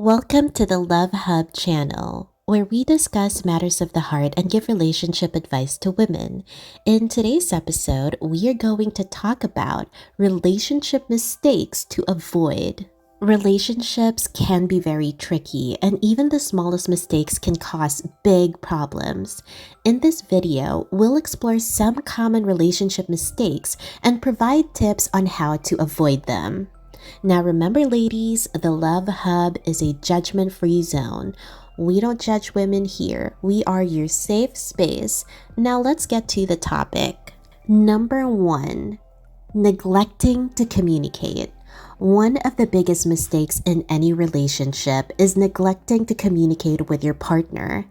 Welcome to the Love Hub channel, where we discuss matters of the heart and give relationship advice to women. In today's episode, we are going to talk about relationship mistakes to avoid. Relationships can be very tricky, and even the smallest mistakes can cause big problems. In this video, we'll explore some common relationship mistakes and provide tips on how to avoid them. Now remember, ladies, the Love Hub is a judgment-free zone. We don't judge women here. We are your safe space. Now let's get to the topic. Number 1, neglecting to communicate. One of the biggest mistakes in any relationship is neglecting to communicate with your partner.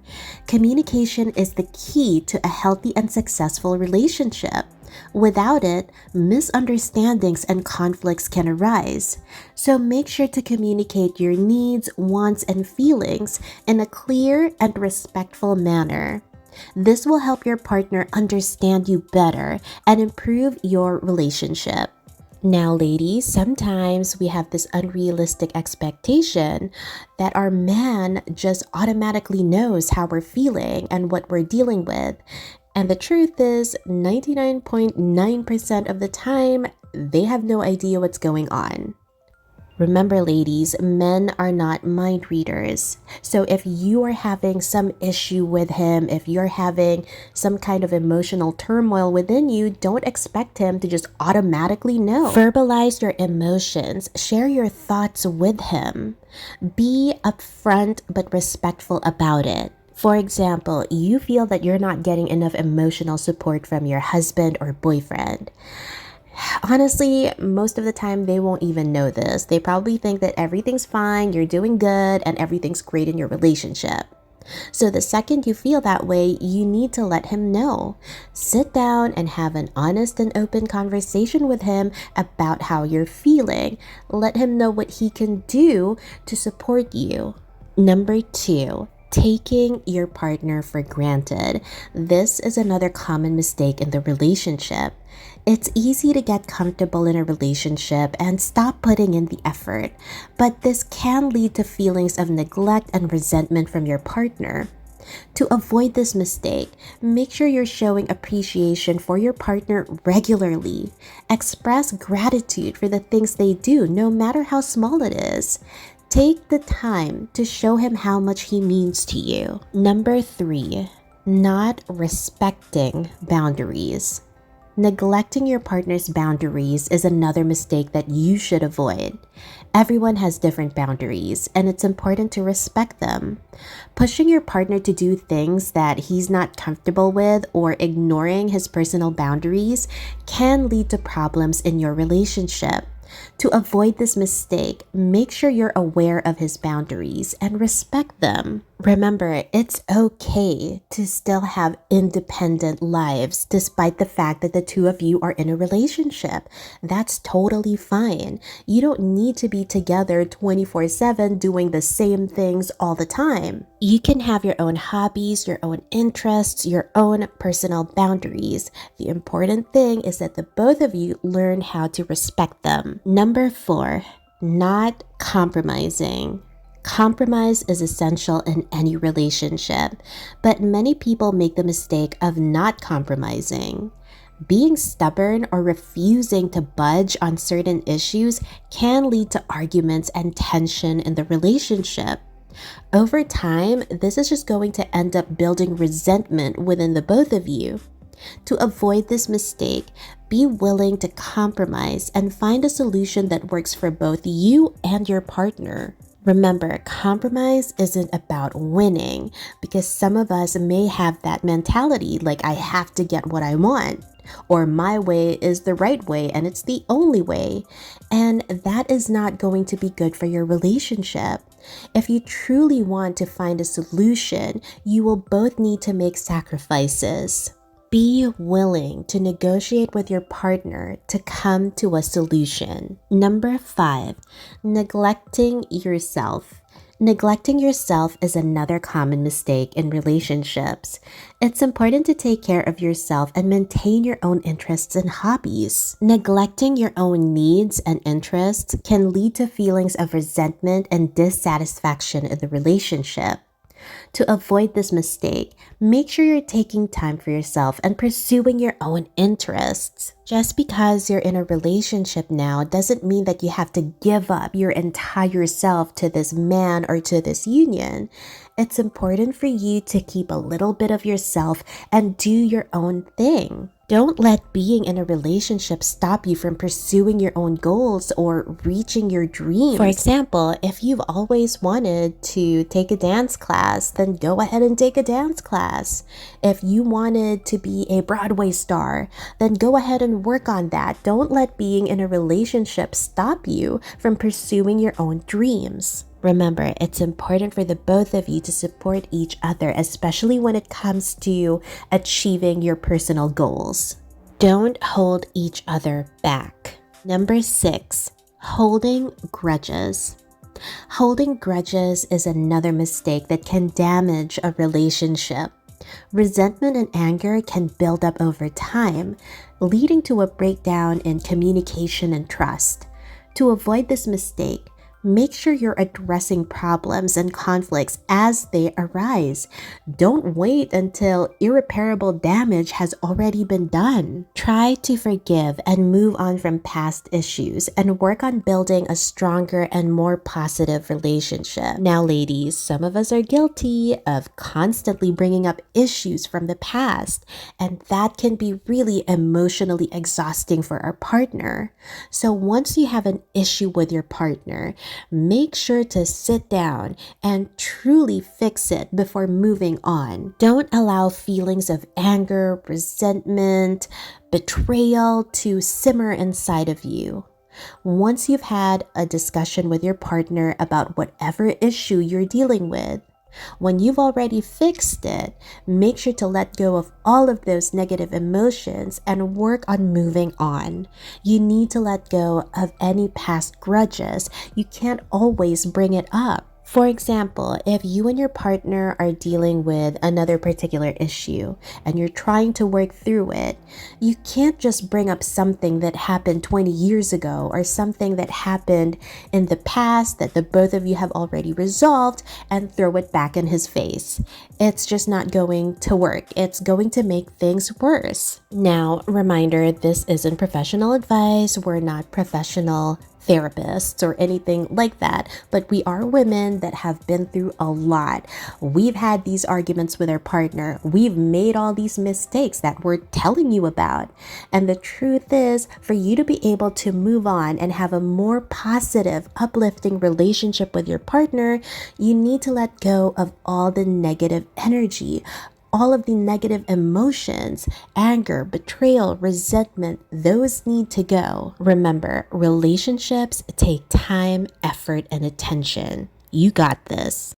Communication is the key to a healthy and successful relationship. Without it, misunderstandings and conflicts can arise. So make sure to communicate your needs, wants, and feelings in a clear and respectful manner. This will help your partner understand you better and improve your relationship. Now, ladies, sometimes we have this unrealistic expectation that our man just automatically knows how we're feeling and what we're dealing with. And the truth is, 99.9% of the time, they have no idea what's going on. Remember, ladies, men are not mind readers. So if you are having some issue with him, if you're having some kind of emotional turmoil within you, don't expect him to just automatically know. Verbalize your emotions. Share your thoughts with him. Be upfront but respectful about it. For example, you feel that you're not getting enough emotional support from your husband or boyfriend. Honestly, most of the time they won't even know this. They probably think that everything's fine, you're doing good, and everything's great in your relationship. So the second you feel that way, you need to let him know. Sit down and have an honest and open conversation with him about how you're feeling. Let him know what he can do to support you. Number 2, taking your partner for granted. This is another common mistake in the relationship. It's easy to get comfortable in a relationship and stop putting in the effort, but this can lead to feelings of neglect and resentment from your partner. To avoid this mistake, make sure you're showing appreciation for your partner regularly. Express gratitude for the things they do, no matter how small it is. Take the time to show him how much he means to you. Number 3, not respecting boundaries. Neglecting your partner's boundaries is another mistake that you should avoid. Everyone has different boundaries, and it's important to respect them. Pushing your partner to do things that he's not comfortable with or ignoring his personal boundaries can lead to problems in your relationship. To avoid this mistake, make sure you're aware of his boundaries and respect them. Remember, it's okay to still have independent lives despite the fact that the two of you are in a relationship. That's totally fine. You don't need to be together 24/7 doing the same things all the time. You can have your own hobbies, your own interests, your own personal boundaries. The important thing is that the both of you learn how to respect them. Number 4, not compromising. Compromise is essential in any relationship, but many people make the mistake of not compromising. Being stubborn or refusing to budge on certain issues can lead to arguments and tension in the relationship. Over time, this is just going to end up building resentment within the both of you. To avoid this mistake, be willing to compromise and find a solution that works for both you and your partner. Remember, compromise isn't about winning, because some of us may have that mentality like I have to get what I want, or my way is the right way and it's the only way, and that is not going to be good for your relationship. If you truly want to find a solution, you will both need to make sacrifices. Be willing to negotiate with your partner to come to a solution. Number 5, neglecting yourself. Neglecting yourself is another common mistake in relationships. It's important to take care of yourself and maintain your own interests and hobbies. Neglecting your own needs and interests can lead to feelings of resentment and dissatisfaction in the relationship. To avoid this mistake, make sure you're taking time for yourself and pursuing your own interests. Just because you're in a relationship now doesn't mean that you have to give up your entire self to this man or to this union. It's important for you to keep a little bit of yourself and do your own thing. Don't let being in a relationship stop you from pursuing your own goals or reaching your dreams. For example, if you've always wanted to take a dance class, then go ahead and take a dance class. If you wanted to be a Broadway star, then go ahead and work on that. Don't let being in a relationship stop you from pursuing your own dreams. Remember, it's important for the both of you to support each other, especially when it comes to achieving your personal goals. Don't hold each other back. Number 6, holding grudges. Holding grudges is another mistake that can damage a relationship. Resentment and anger can build up over time, leading to a breakdown in communication and trust. To avoid this mistake, make sure you're addressing problems and conflicts as they arise. Don't wait until irreparable damage has already been done. Try to forgive and move on from past issues and work on building a stronger and more positive relationship. Now, ladies, some of us are guilty of constantly bringing up issues from the past, and that can be really emotionally exhausting for our partner. So once you have an issue with your partner, make sure to sit down and truly fix it before moving on. Don't allow feelings of anger, resentment, betrayal to simmer inside of you. Once you've had a discussion with your partner about whatever issue you're dealing with, when you've already fixed it, make sure to let go of all of those negative emotions and work on moving on. You need to let go of any past grudges. You can't always bring it up. For example, if you and your partner are dealing with another particular issue and you're trying to work through it, you can't just bring up something that happened 20 years ago or something that happened in the past that the both of you have already resolved and throw it back in his face. It's just not going to work. It's going to make things worse. Now, reminder, this isn't professional advice. We're not professional therapists or anything like that, but we are women that have been through a lot. We've had these arguments with our partner. We've made all these mistakes that we're telling you about. And the truth is, for you to be able to move on and have a more positive, uplifting relationship with your partner, you need to let go of all the negative energy. All of the negative emotions, anger, betrayal, resentment, those need to go. Remember, relationships take time, effort, and attention. You got this.